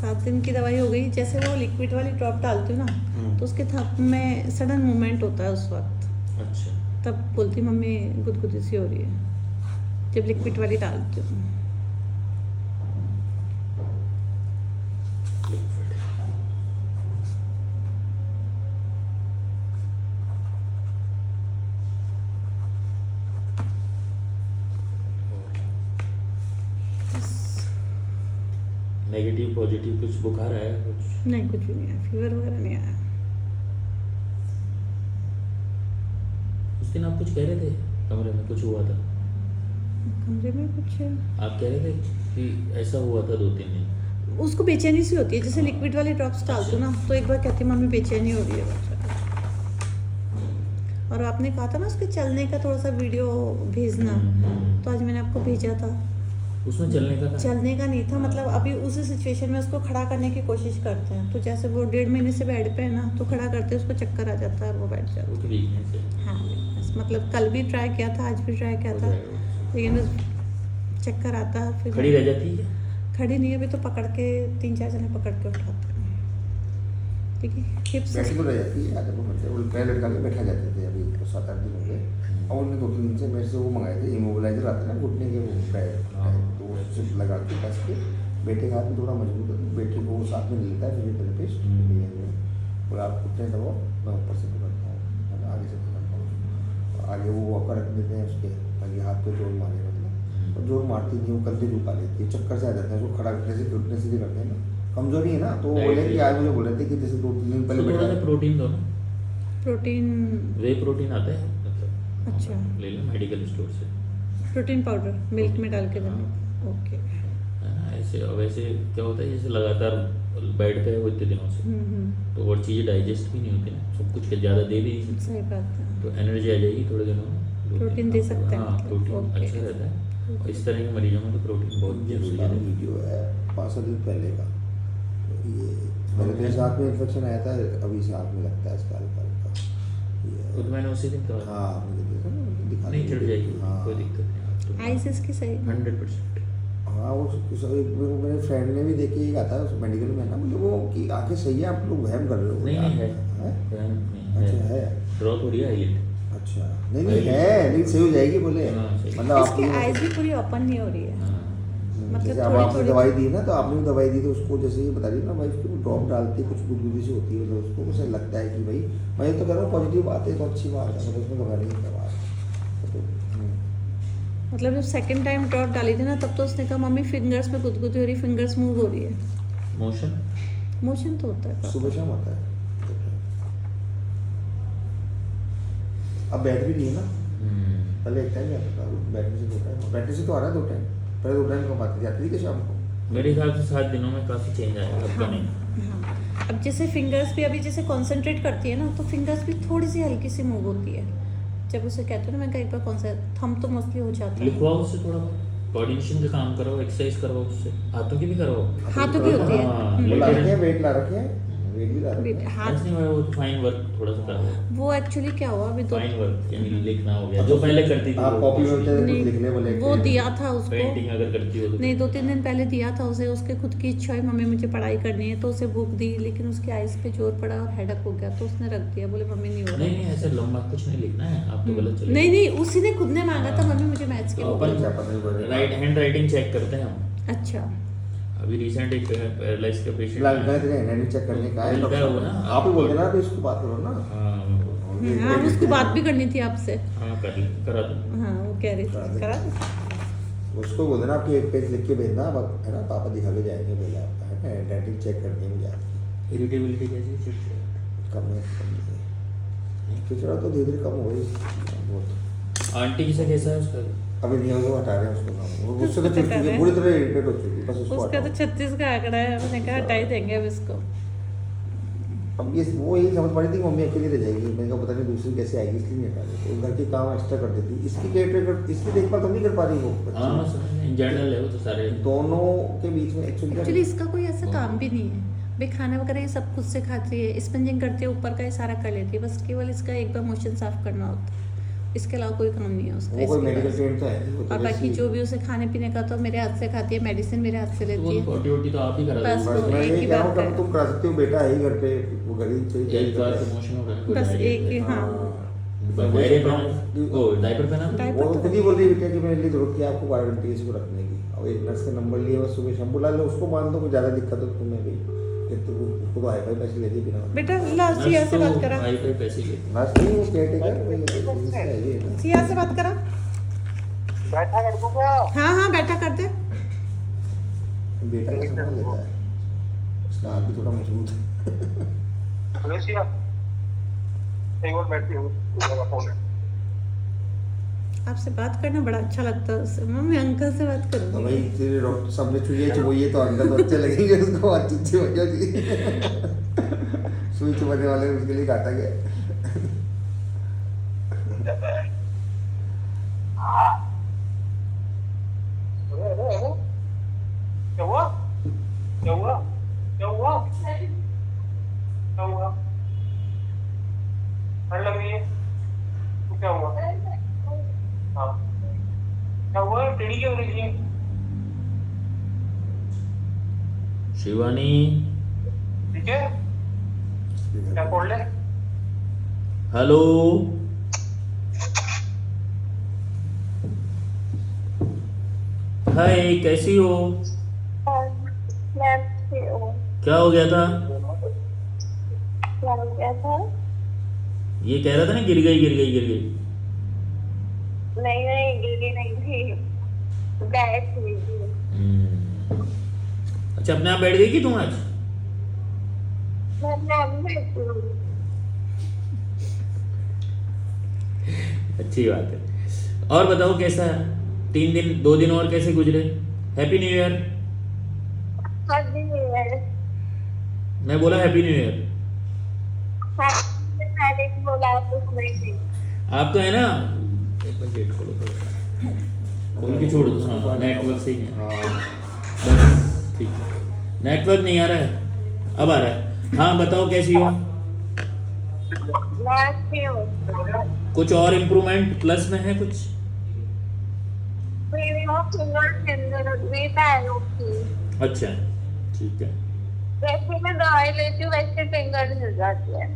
7 दिन की दवाई हो गई। जैसे वो लिक्विड वाली ड्रॉप डालती हूँ ना, तो उसके थप में सडन मूवमेंट होता है उस वक्त। अच्छा, तब बोलती मम्मी गुदगुदी सी हो रही है, जब लिक्विड वाली डालती हूँ। लिक्विड। नेगेटिव पॉजिटिव कुछ बुखार आया कुछ? नहीं, कुछ भी नहीं आया, फीवर वगैरह नहीं आया। उस दिन आप कुछ कह रहे थे कमरे में कुछ हुआ था, कमरे में कुछ आप कह रहे थे कि ऐसा हुआ था 2-3 दिन। उसको बेचैनी सी होती है, जैसे लिक्विड वाली ड्रॉप्स डालती हूँ ना, तो एक बार कहती है मम्मी बेचैनी हो रही है बहुत ज़्यादा। और आपने कहा था ना उसके चलने का थोड़ा सा वीडियो भेजना, तो आज मैंने आपको भेजा था। उसमें चलने का था? चलने का नहीं था, मतलब अभी उसी सिचुएशन में उसको खड़ा करने की कोशिश करते हैं, तो जैसे वो 1.5 महीने से बेड पे है ना, तो खड़ा करते हैं उसको चक्कर आ जाता है और वो बैठ जाता वो है। तो वीकनेस है। हाँ, मतलब कल भी ट्राई किया था, आज भी ट्राई किया था, लेकिन चक्कर आता है। फिर खड़ी रह जाती है? खड़ी नहीं, अभी तो पकड़ के 3-4 जने पकड़ के उठाते हैं। ठीक है, हिप्स बैठी तो रह जाती है, आगे बढ़ते वो पैर लटका के बैठा जाते थे। अभी तो 7-8 दिन हो गए, और उन्होंने 2-3 दिन से मेरे से वो मंगाए थे, इमोबिलाइजर आते हैं ना घुटने के, वो पैर, तो वो सिर्फ लगा के कस के बेटे के हाथ में थोड़ा मजबूत होता है, बेटे को साथ में लेता है फिजियोथेरेपिस्ट, और आप घुटने दबाओ, मैं ऊपर से पकड़ता हूँ, मतलब आगे से पकड़ता हूँ, आगे वो वॉकर रख देते हैं उसके, ताकि हाथ पे जोर मारे, मतलब और जोर मारती नहीं, वो कंधे झुका लेती है, चक्कर से आ जाता है उसको खड़ा करने से, घुटने सीधे करते हैं ना, कमजोरी है ना, तो वो बोले कि आज मुझे बोल रहे थे कि जैसे 2-3 दिन पहले थोड़ा सा प्रोटीन दो ना, प्रोटीन। वे प्रोटीन आता है मतलब, अच्छा। ले लो मेडिकल स्टोर से, प्रोटीन पाउडर मिल्क में डाल के देना। ओके। है ना। ऐसे और वैसे क्या होता है, जैसे लगातार बेड पे है वो इतने दिनों से, तो और चीज़ें डाइजेस्ट भी नहीं होती ना, सब कुछ के ज़्यादा दे दी सही बात है। तो एनर्जी आ जाएगी थोड़े दिनों में। प्रोटीन दे सकते हैं हाँ, मतलब, प्रोटीन ओके। अच्छा रहता है, और इस तरह के मरीजों में तो प्रोटीन बहुत जरूरी है। वीडियो है 5 दिन पहले का, ये मेरे मेरे साथ में इन्फेक्शन आया था, अभी से हाथ में लगता है इसका हल्का हल्का। वो तो मैंने उसी दिन कहा। हाँ, मुझे देखा ना, दिखा नहीं चढ़ जाएगी, हाँ कोई दिक्कत नहीं आप तो। आइस इसकी सही 100%। हाँ, वो मेरे फ्रेंड ने भी देख के कहा था उस मेडिकल में ना, मुझे वो कि आंखें सही है, आप लोग वहम कर रहे हो। नहीं नहीं है, अच्छा है, ड्रॉप हो रही है आईलिड। अच्छा नहीं नहीं है, नहीं सही हो जाएगी बोले, हाँ, सही। मतलब इसकी आप आइज भी पूरी ओपन नहीं हो रही है, मतलब जैसे अब थोड़ी आपने थोड़ी। दवाई दी ना, तो आपने भी दवाई दी, तो उसको जैसे ये बता रही ना भाई, उसको ड्रॉप डालती है, कुछ गुदगुदी सी होती है, तो उसको मुझे लगता है कि भाई मैं तो कह रहा हूँ पॉजिटिव बात है, तो अच्छी बात है, मतलब उसमें घबराने की क्या बात है। तो मतलब जब सेकंड टाइम ड्रॉप डाली थी ना, तब तो उसने कहा मम्मी फिंगर्स में गुदगुदी हो रही, फिंगर्स मूव हो रही है। मोशन मोशन तो होता है सुबह शाम होता है। अब बैठ भी नहीं है ना, पहले एक टाइम आता था, बैठने से 2 टाइम, बैठने से तो आ रहा है 2 टाइम, पहले 2 टाइम कम आती थी, आती थी कि शाम को। मेरे हिसाब से 7 दिनों में काफ़ी चेंज आएगा, अब का नहीं। हाँ, अब जैसे फिंगर्स भी अभी जैसे कंसंट्रेट करती है ना, तो फिंगर्स भी थोड़ी सी हल्की सी मूव होती है। जब उसे कहते हैं ना, मैं कहीं पर कौन सा थंब तो मोस्टली हो जाता है। लिखवाओ उससे थोड़ा बहुत, कोऑर्डिनेशन का काम करो, एक्सरसाइज करो उससे, हाथों की भी करो। हाथों की होती है। हाँ, वो ला लेकिन- रखे हैं, वेट ला रखे हैं, वेट भी ला रखे हैं। हाथ ऐसे नहीं, वो फाइन वर्क थोड़ा सा करो, वो एक्चुअली क्या हुआ अभी फाइन वर्क यानी लिखना हो गया, जो पहले करती थी आप वो कॉपी में बेचारे कुछ नहीं, लिखने बोले वो दिया था उसको। पेंटिंग अगर करती हो तो नहीं, 2-3 दिन पहले दिया था उसे, उसके खुद की इच्छा हुई मम्मी मुझे पढ़ाई करनी है, तो उसे बुक दी, लेकिन उसकी आइज पे जोर पड़ा और हेडक हो गया, तो उसने रख दिया, बोले मम्मी नहीं हो रहा। नहीं ऐसे लंबा कुछ नहीं लिखना है, आप तो गलत चले नहीं नहीं, उसी ने खुद ने मांगा था मम्मी मुझे मैथ्स के तो बुक अपन क्या पता नहीं बोले। राइट हैंड राइटिंग चेक करते हैं हम। अच्छा, अभी रिसेंट एक पैरालाइज का पेशेंट गलत हैंडराइटिंग चेक करने का है, मिलता है वो ना। आप ही बोलते ना, तो इसको बात करो ना। हाँ उसको बात भी करनी थी आपसे। हाँ करा दो। हाँ वो कह रही थी करा दो। उसको बोल देना आपकी एक पेज लिख के भेजना, है ना, पापा दिखा के जाएंगे, बोले आपका है ना, हैंडराइटिंग चेक करनी है मुझे आपकी। इरिटेबिलिटी कैसी है? कम है, खिचड़ा तो धीरे धीरे कम हो गई बहुत। आंटी से कैसा है उसका? अभी नहीं होगा, हटा रहे हैं उसको काम, वो उससे तो उसको तो चिढ़ती कर रहे है, हैं। पूरी तरह इरिटेट हो चुकी है, बस उसको उसका तो हटाओ। 36 का आंकड़ा है, मैंने कहा हटा ही देंगे अब इसको। अब ये वो यही समझ पड़ी थी कि मम्मी अकेली रह जाएगी, मैंने कहा पता नहीं दूसरी कैसे आएगी, इसलिए नहीं हटा रही, तो घर के काम एक्स्ट्रा कर देती, इसकी केयर टेकर, इसकी देखभाल तो नहीं कर पा रही वो हाँ मैं बच्ची। समझ गया, इन जनरल है वो तो सारे। दोनों के बीच में एक्चुअली इसका कोई ऐसा काम भी नहीं है भाई, खाना वगैरह ये सब खुद से खाती है, स्पंजिंग करती है, ऊपर का ये सारा कर लेती है, बस केवल इसका एक बार मोशन साफ करना होता है, इसके अलावा कोई काम नहीं है उसका वो कोई इसके मेडिकल पास। ट्रेन तो है नहीं, वो तो और बाकी वैसे जो ही- भी उसे खाने पीने का तो मेरे हाथ से खाती है, मेडिसिन मेरे हाथ से तो लेती वो है। पोटी वोटी तो आप ही करा बस दोगे। बस मैं एक यही ही कह रहा हूँ बात कि है। तुम करा सकते हो, बेटा है ही घर पे, वो घर ही से एक बार प्रमोशन हो रहा है, कोई बस डायरी एक ही, है। हाँ। डायरी पहना, ओ डायपर पहना। डायपर वो तो खुद ही बोल रही है बेटा कि मेरे लिए जरूरत है आपको वारंटी इसको रखने की, और एक नर्स का नंबर लिए बस सुबह शैम्पू ला लो, उसको मान दो कोई ज़्यादा दिक्कत हो तो तुम्हें भी, फिर तो उसको तो हाई फाई पैसे लेती बिना। बेटा लास्ट सिया से बात करा, हाई फाई पैसे लेते हैं। नर्स नहीं, वो केयरटेकर वही है ना। सिया से बात करा। बैठा कर दूंगा। हाँ हाँ बैठा कर दे। बेटा का संभाल लेता है, उसका हाथ भी थोड़ा मजबूत है। मलेशिया एक बार बैठती हूँ, दूसरा का फोन है। आपसे बात करना बड़ा अच्छा लगता है उससे। मम्मी अंकल से बात तो करूंगी। भाई तेरे डॉक्टर सबने चुइए चुबोइए तो अंदर तो अच्छे लगेंगे उसको, अच्छी अच्छी वजह जी सुई चुबाने वाले उसके लिए काटा गया। क्या हुआ? क्या हुआ? क्या हुआ? क्या हुआ? ठंड लग रही है? तो क्या हुआ? हाँ। क्या हुआ? टेढ़ी क्यों हो रही है? शिवानी, ठीक है? क्या खोल ले? हेलो। हाय, कैसी हो? मैं अच्छी हूँ। क्या हो गया था? क्या हो गया था? ये कह रहा था ना गिर गई गिर गई गिर गई। नहीं नहीं, गिरी नहीं थी, बैठ हुई थी। अच्छा, अपने आप बैठ गई कि तुम आज? मैं अभी बैठी हूँ। अच्छी बात है। और बताओ कैसा है? 2 दिन और कैसे गुजरे? Happy new year. अभी है। मैं बोला हैप्पी न्यू ईयर। मैंने बोला कुछ नहीं थी। आप तो है ना, एक बार गेट खोलो थोड़ा, खोल के छोड़ दो। हाँ, नेटवर्क सही है। हाँ, बस ठीक है। नेटवर्क नहीं आ रहा है, अब आ रहा है। हाँ बताओ कैसी हो? मैं अच्छी हूँ। कुछ और इम्प्रूवमेंट प्लस में है कुछ? मेरी वो फिंगर के अंदर भी पैरों की, अच्छा ठीक है। जैसे मैं दवाई लेती हूँ वैसे फिंगर हिल जाती है।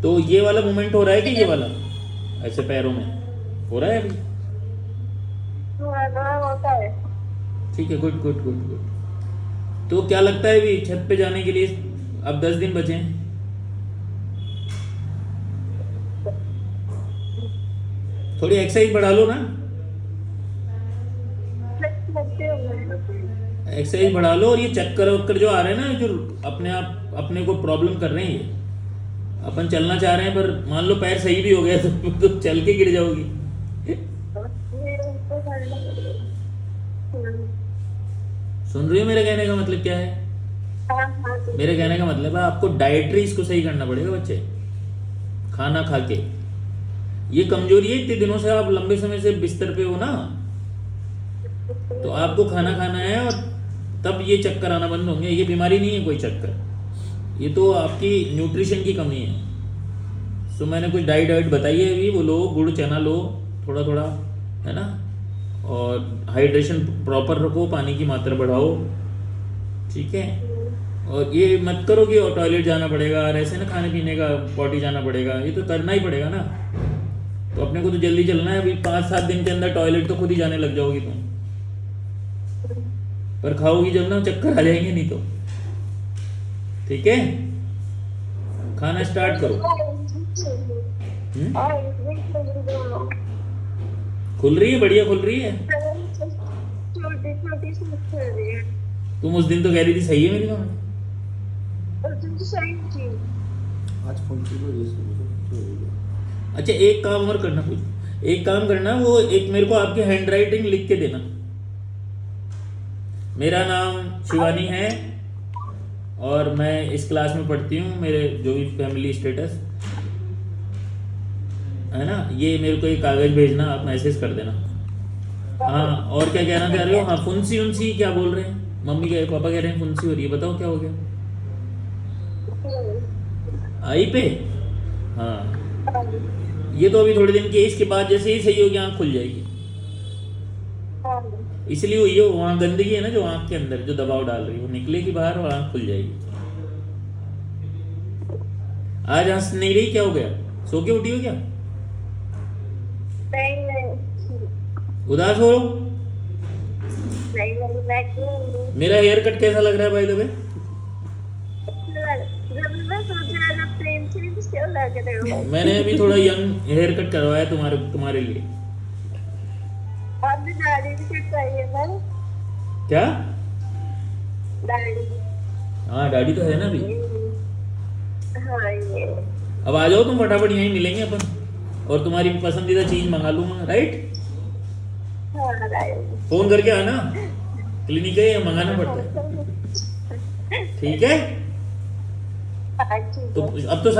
तो ये वाला मूवमेंट हो रहा है कि ये वाला ऐसे पैरों में हो रहा है अभी? थोड़ा थोड़ा होता है। ठीक है, गुड गुड गुड गुड। तो क्या लगता है अभी छत पे जाने के लिए अब 10 दिन बचे हैं? थोड़ी एक्सरसाइज बढ़ा लो ना, एक्सरसाइज बढ़ा लो। और ये चक्कर वक्कर जो आ रहे हैं ना, जो अपने आप अपने को प्रॉब्लम कर रहे हैं, ये अपन चलना चाह रहे हैं पर मान लो पैर सही भी हो गया तो चल के गिर जाओगी। सुन रही हो मेरे कहने का मतलब क्या है? मेरे कहने का मतलब है आपको डाइटरी इसको सही करना पड़ेगा बच्चे, खाना खा के। ये कमजोरी है, इतने दिनों से आप लंबे समय से बिस्तर पे हो ना, तो आपको खाना खाना है और तब ये चक्कर आना बंद होंगे। ये बीमारी नहीं है कोई चक्कर, ये तो आपकी न्यूट्रिशन की कमी है। सो मैंने कुछ डाइट बताई है अभी, वो लो, गुड़ चना लो थोड़ा थोड़ा, है ना, और हाइड्रेशन प्रॉपर रखो, पानी की मात्रा बढ़ाओ, ठीक है। और ये मत करो कि टॉयलेट जाना पड़ेगा और ऐसे ना खाने पीने का पॉटी जाना पड़ेगा, ये तो करना ही पड़ेगा ना। तो अपने को तो जल्दी चलना है, अभी 5-7 दिन के अंदर टॉयलेट तो खुद ही जाने लग जाओगी तुम, पर खाओगी जब ना चक्कर आ जाएंगे नहीं तो, ठीक है। खाना स्टार्ट करो। खुल रही है, बढ़िया खुल रही है। छोटी छोटी चल रही है। तुम उस दिन तो कह रही थी सही है मेरी माँ। तो सही थी। आज फोन की वजह से मुझे हो गया। अच्छा एक काम और करना, कुछ एक काम करना, वो एक मेरे को आपकी हैंड राइटिंग लिख के देना। मेरा नाम शिवानी है और मैं इस क्लास में पढ़ती हूँ, मेरे जो भी फैमिली स्टेटस है ना, ये मेरे को एक कागज भेजना, आप मैसेज कर देना। हाँ, और क्या कहना चाह रहे हो? हाँ, फुंसी उनसी क्या बोल रहे हैं? मम्मी कह पापा कह रहे हैं फुंसी हो रही है, बताओ क्या हो गया? आई पे? हाँ ये तो अभी थोड़े दिन की है, इसके बाद जैसे ही सही होगी आँख खुल जाएगी। हाँ इसलिए हुई है, वहाँ गंदगी है ना जो आँख के अंदर जो दबाव डाल रही है, वो निकलेगी बाहर और आँख खुल जाएगी। आज हंस नहीं रही, क्या हो गया? सो के उठी हो क्या? नहीं उदास हो? नहीं मैं क्यों मेरा हेयर कट कैसा लग रहा है बाय द वे? जब मैं सोचा जब प्रेम से क्यों लग रहे हो मैंने अभी थोड़ा यंग हेयर कट करवाया तुम्हारे लिए। आपने दाढ़ी भी कटवाई है मैंने क्या? दाढ़ी हाँ दाढ़ी तो है ना अभी। हाँ ये अब आ जाओ तुम, फटाफट यहीं मिलेंगे अपन, और तुम्हारी पसंदीदा चीज मंगा लूंगा, राइट? हाँ राइट फोन करके आना, क्लिनिक है या मंगाना पड़ता है, ठीक है? हाँ ठीक तो है अब तो